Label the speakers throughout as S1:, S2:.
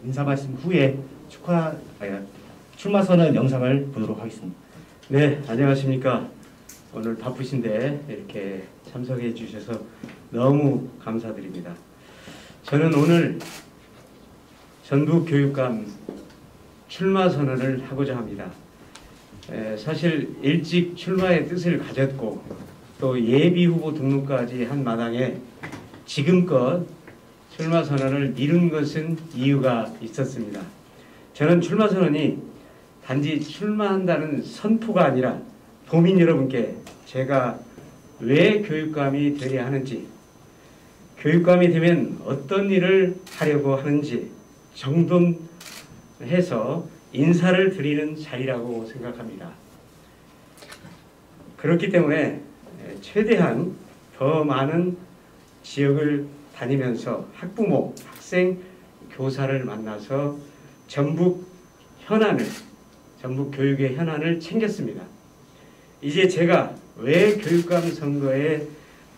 S1: 인사 말씀 후에 출마 선언 영상을 보도록 하겠습니다.
S2: 네, 안녕하십니까. 오늘 바쁘신데 이렇게 참석해 주셔서 너무 감사드립니다. 저는 오늘 전북교육감 출마 선언을 하고자 합니다. 사실 일찍 출마의 뜻을 가졌고 또 예비 후보 등록까지 한 마당에 지금껏 출마 선언을 미룬 것은 이유가 있었습니다. 저는 출마 선언이 단지 출마한다는 선포가 아니라 도민 여러분께 제가 왜 교육감이 되려 하는지, 교육감이 되면 어떤 일을 하려고 하는지 정돈해서 인사를 드리는 자리라고 생각합니다. 그렇기 때문에 최대한 더 많은 지역을 다니면서 학부모, 학생, 교사를 만나서 전북 교육의 현안을 챙겼습니다. 이제 제가 왜 교육감 선거에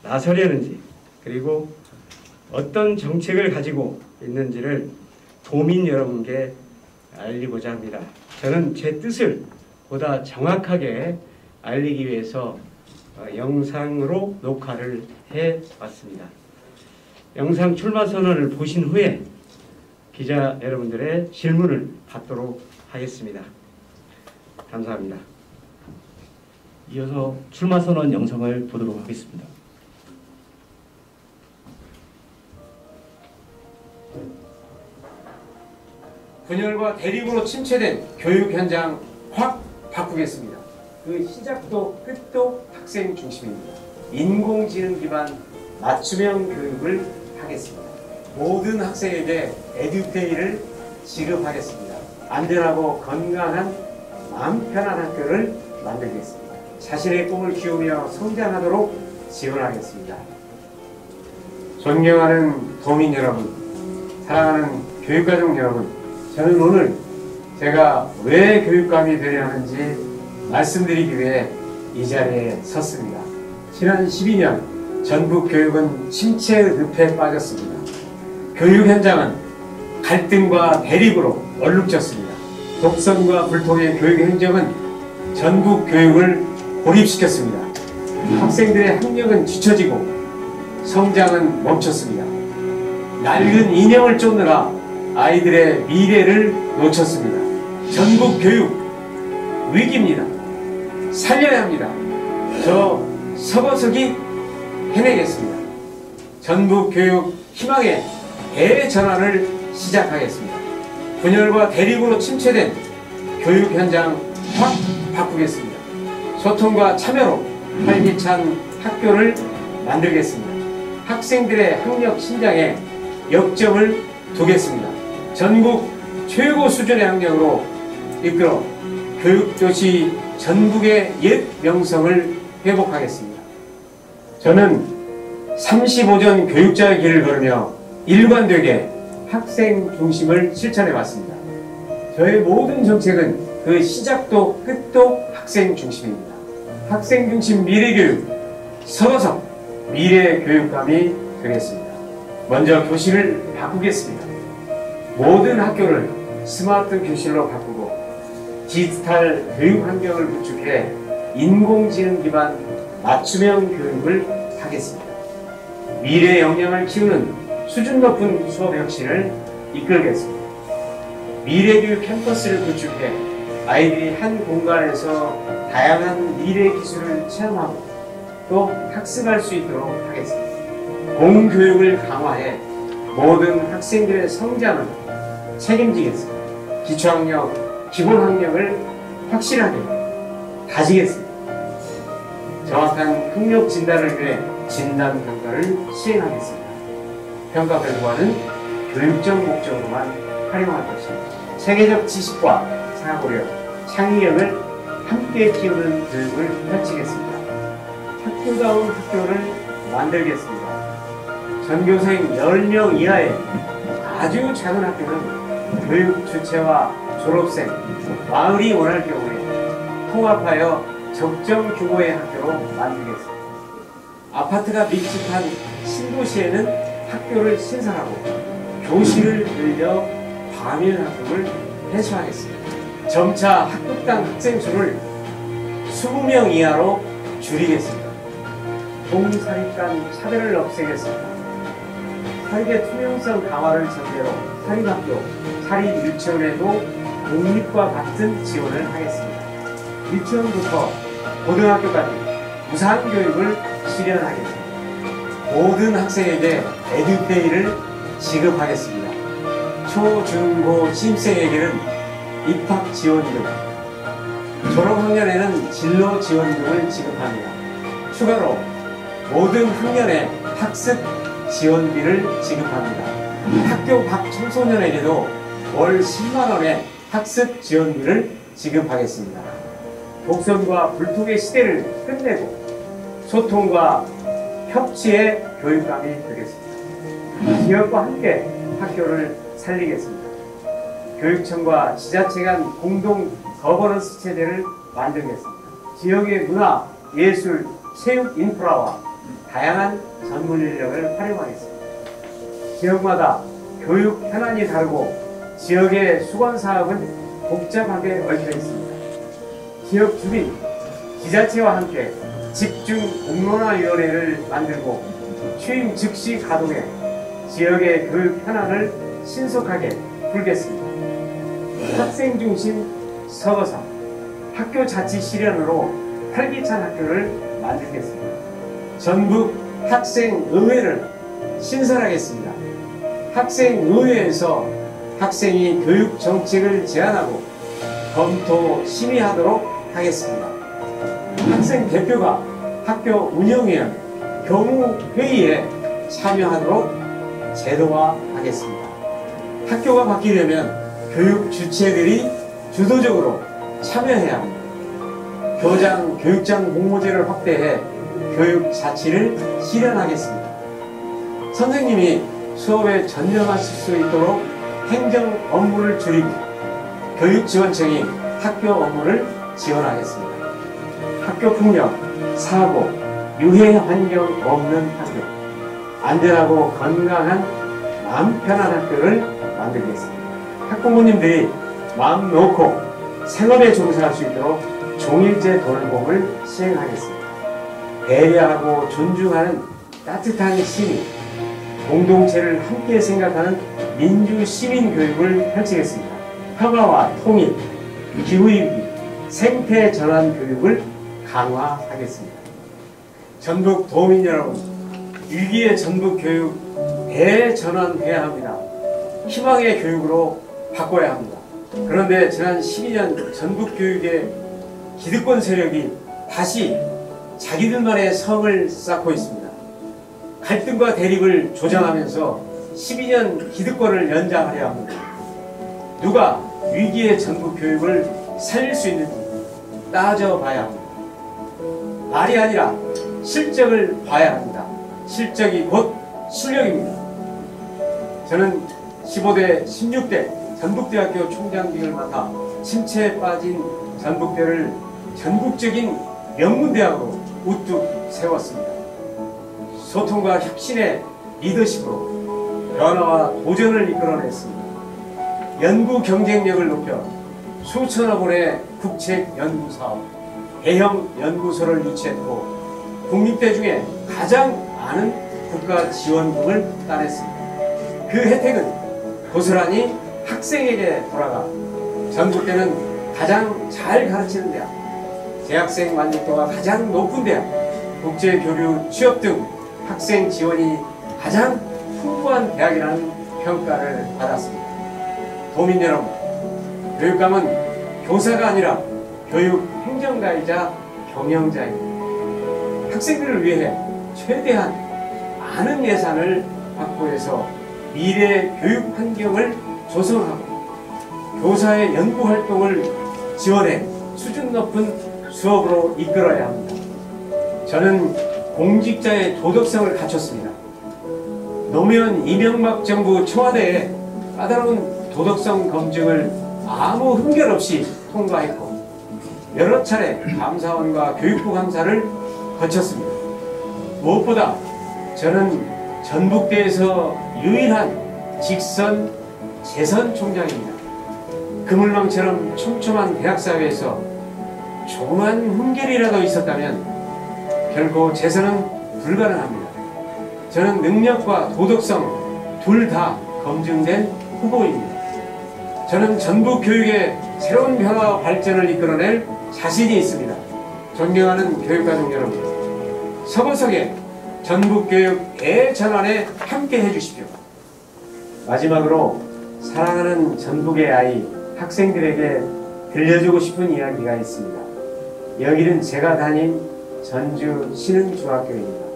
S2: 나서려는지, 그리고 어떤 정책을 가지고 있는지를 도민 여러분께 알리고자 합니다. 저는 제 뜻을 보다 정확하게 알리기 위해서 영상으로 녹화를 해왔습니다. 영상 출마 선언을 보신 후에 기자 여러분들의 질문을 받도록 하겠습니다. 감사합니다.
S1: 이어서 출마 선언 영상을 보도록 하겠습니다.
S2: 분열과 대립으로 침체된 교육 현장 확 바꾸겠습니다. 그 시작도 끝도 학생 중심입니다. 인공지능 기반 맞춤형 교육을 하겠습니다. 모든 학생에게 에듀페이를 지급하겠습니다. 안전하고 건강한 마음 편한 학교를 만들겠습니다. 자신의 꿈을 키우며 성장하도록 지원하겠습니다. 존경하는 도민 여러분, 사랑하는 교육가족 여러분, 저는 오늘 제가 왜 교육감이 되려 하는지 말씀드리기 위해 이 자리에 섰습니다. 지난 12년 전북 교육은 침체의 늪에 빠졌습니다. 교육 현장은 갈등과 대립으로 얼룩졌습니다. 독선과 불통의 교육 행정은 전북 교육을 고립시켰습니다. 학생들의 학력은 뒤처지고 성장은 멈췄습니다. 낡은 인형을 쫓느라 아이들의 미래를 놓쳤습니다. 전북 교육 위기입니다. 살려야 합니다. 저 서거석이 해내겠습니다. 전북 교육 희망의 대전환을 시작하겠습니다. 분열과 대립으로 침체된 교육 현장 확 바꾸겠습니다. 소통과 참여로 활기찬 학교를 만들겠습니다. 학생들의 학력 신장에 역점을 두겠습니다. 전국 최고 수준의 학력으로 이끌어 교육도시 전북의 옛 명성을 회복하겠습니다. 저는 35전 교육자의 길을 걸으며 일관되게 학생 중심을 실천해 왔습니다. 저의 모든 정책은 그 시작도 끝도 학생 중심입니다. 학생 중심 미래교육, 서거석 미래교육감이 되겠습니다. 먼저 교실을 바꾸겠습니다. 모든 학교를 스마트 교실로 바꾸고 디지털 교육 환경을 구축해 인공지능 기반 맞춤형 교육을 하겠습니다. 미래 역량을 키우는 수준 높은 수업 혁신을 이끌겠습니다. 미래교육 캠퍼스를 구축해 아이들이 한 공간에서 다양한 미래 기술을 체험하고 또 학습할 수 있도록 하겠습니다. 공교육을 강화해 모든 학생들의 성장을 책임지겠습니다. 기초학력, 기본학력을 확실하게 다지겠습니다. 정확한 학력 진단을 위해 진단평가를 시행하겠습니다. 평가 결과는 교육적 목적으로만 활용할 것입니다. 세계적 지식과 사고력, 창의력을 함께 키우는 교육을 펼치겠습니다. 학교다운 학교를 만들겠습니다. 전교생 10명 이하의 아주 작은 학교는 교육 주체와 졸업생, 마을이 원할 경우에 통합하여 적정 규모의 학교로 만들겠습니다. 아파트가 밀집한 신도시에는 학교를 신설하고 교실을 늘려
S3: 과밀 학급을 해소하겠습니다. 점차 학급당 학생 수를 20명 이하로 줄이겠습니다. 공사립간 차별을 없애겠습니다. 사립의 투명성 강화를 전제로 사립학교, 사립 유치원에도 공립과 같은 지원을 하겠습니다. 유치원부터 고등학교까지 무상교육을 실현하겠습니다. 모든 학생에게 에듀페이를 지급하겠습니다. 초, 중, 고 신입생에게는 입학 지원금, 졸업학년에는 진로 지원금을 지급합니다. 추가로 모든 학년에 학습 지원비를 지급합니다. 학교 밖 청소년에게도 월 10만원의 학습 지원비를 지급하겠습니다. 독선과 불통의 시대를 끝내고 소통과 협치의 교육감이 되겠습니다. 지역과 함께 학교를 살리겠습니다. 교육청과 지자체 간 공동 거버넌스 체제를 만들겠습니다. 지역의 문화, 예술, 체육 인프라와 다양한 전문 인력을 활용하겠습니다. 지역마다 교육 현안이 다르고 지역의 수건 사업은 복잡하게 얽혀 있습니다. 지역 주민, 지자체와 함께 집중 공론화위원회를 만들고 취임 즉시 가동해 지역의 교육 현안을 신속하게 풀겠습니다. 학생 중심 서거사, 학교 자치 실현으로 활기찬 학교를 만들겠습니다. 전국 학생의회를 신설하겠습니다. 학생의회에서 학생이 교육 정책을 제안하고 검토 심의하도록 하겠습니다. 학생 대표가 학교 운영위원, 교무회의에 참여하도록 제도화하겠습니다. 학교가 바뀌려면 교육 주체들이 주도적으로 참여해야 합니다. 교장, 교육장 공모제를 확대해 교육 자치를 실현하겠습니다. 선생님이 수업에 전념하실 수 있도록 행정 업무를 줄이고 교육지원청이 학교 업무를 지원하겠습니다. 학교 폭력, 사고, 유해 환경 없는 학교, 안전하고 건강한 마음 편한 학교를 만들겠습니다. 학부모님들이 마음 놓고 생업에 종사할 수 있도록 종일제 돌봄을 시행하겠습니다. 배려하고 존중하는 따뜻한 시민, 공동체를 함께 생각하는 민주 시민 교육을 펼치겠습니다. 평화와 통일, 기후위기, 생태 전환 교육을 강화하겠습니다. 전북 도민 여러분, 위기의 전북 교육 대전환해야 합니다. 희망의 교육으로 바꿔야 합니다. 그런데 지난 12년 전북 교육의 기득권 세력이 다시 자기들만의 성을 쌓고 있습니다. 갈등과 대립을 조장하면서 12년 기득권을 연장하려 합니다. 누가 위기의 전북 교육을 살릴 수 있는지 따져봐야 합니다. 말이 아니라 실적을 봐야 합니다. 실적이 곧 실력입니다. 저는 15대, 16대 전북대학교 총장직을 맡아 침체에 빠진 전북대를 전국적인 명문대학으로 우뚝 세웠습니다. 소통과 혁신의 리더십으로 변화와 도전을 이끌어냈습니다. 연구 경쟁력을 높여 수천억 원의 국책 연구 사업, 대형 연구소를 유치했고 국립대 중에 가장 많은 국가 지원금을 따냈습니다. 그 혜택은 고스란히 학생에게 돌아가 전국대는 가장 잘 가르치는 대학, 재학생 만족도가 가장 높은 대학, 국제교류, 취업 등 학생 지원이 가장 풍부한 대학이라는 평가를 받았습니다. 도민 여러분, 교육감은 교사가 아니라 교육 행정가이자 경영자입니다. 학생들을 위해 최대한 많은 예산을 확보해서 미래 교육 환경을 조성하고 교사의 연구 활동을 지원해 수준 높은 수업으로 이끌어야 합니다. 저는 공직자의 도덕성을 갖췄습니다. 노무현 이명박 정부 청와대에 까다로운 도덕성 검증을 아무 흠결 없이 통과했고 여러 차례 감사원과 교육부 감사를 거쳤습니다. 무엇보다 저는 전북대에서 유일한 직선 재선 총장입니다. 그물망처럼 촘촘한 대학사회에서 조그만 흠결이라도 있었다면 결코 재선은 불가능합니다. 저는 능력과 도덕성 둘 다 검증된 후보입니다. 저는 전북 교육의 새로운 변화와 발전을 이끌어낼 자신이 있습니다. 존경하는 교육가족 여러분, 서보석의 전북교육 대전환에 함께 해주십시오. 마지막으로 사랑하는 전북의 아이 학생들에게 들려주고 싶은 이야기가 있습니다. 여기는 제가 다닌 전주 신흥중학교입니다.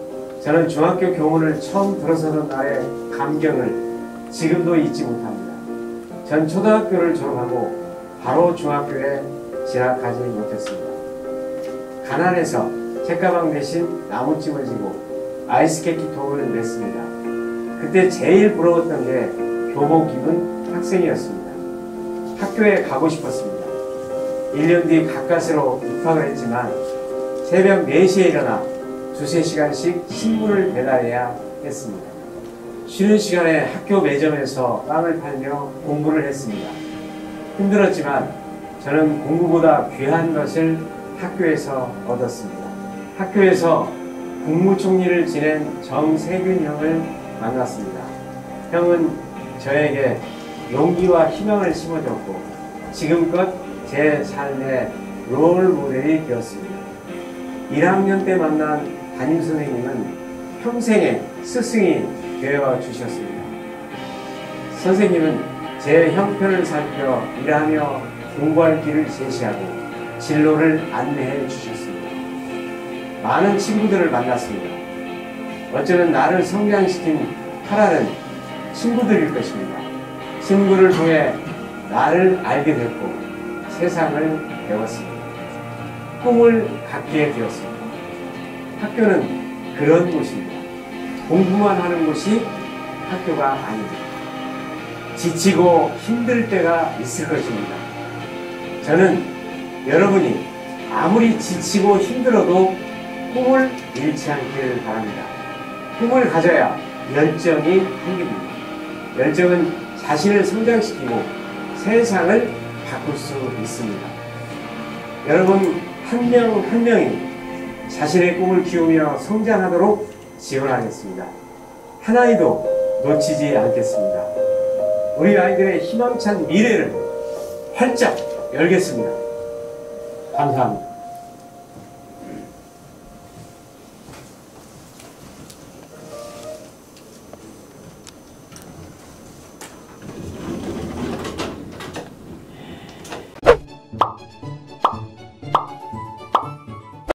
S3: 저는 중학교 교문을 처음 들어서던 나의 감격을 지금도 잊지 못합니다. 전 초등학교를 졸업하고 바로 중학교에 진학하지 못했습니다. 가난해서 책가방 대신 나무찜을 지고 아이스케이킹통을 냈습니다. 그때 제일 부러웠던 게 교복 입은 학생이었습니다. 학교에 가고 싶었습니다. 1년 뒤 가까스로 입학을 했지만 새벽 4시에 일어나 두세 시간씩 신문을 배달해야 했습니다. 쉬는 시간에 학교 매점에서 빵을 팔며 공부를 했습니다. 힘들었지만 저는 공부보다 귀한 것을 학교에서 얻었습니다. 학교에서 국무총리를 지낸 정세균 형을 만났습니다. 형은 저에게 용기와 희망을 심어줬고 지금껏 제 삶의 롤 모델이 되었습니다. 1학년 때 만난 담임선생님은 평생의 스승이 되어 주셨습니다. 선생님은 제 형편을 살펴 일하며 공부할 길을 제시하고 진로를 안내해 주셨습니다. 많은 친구들을 만났습니다. 어쩌면 나를 성장시킨 8알은 친구들일 것입니다. 친구를 통해 나를 알게 됐고 세상을 배웠습니다. 꿈을 갖게 되었습니다. 학교는 그런 곳입니다. 공부만 하는 곳이 학교가 아닙니다. 지치고 힘들 때가 있을 것입니다. 저는 여러분이 아무리 지치고 힘들어도 꿈을 잃지 않기를 바랍니다. 꿈을 가져야 열정이 생깁니다. 열정은 자신을 성장시키고 세상을 바꿀 수 있습니다. 여러분 한 명 한 명이 자신의 꿈을 키우며 성장하도록 지원하겠습니다. 한 아이도 놓치지 않겠습니다. 우리 아이들의 희망찬 미래를 활짝 열겠습니다. 감사합니다.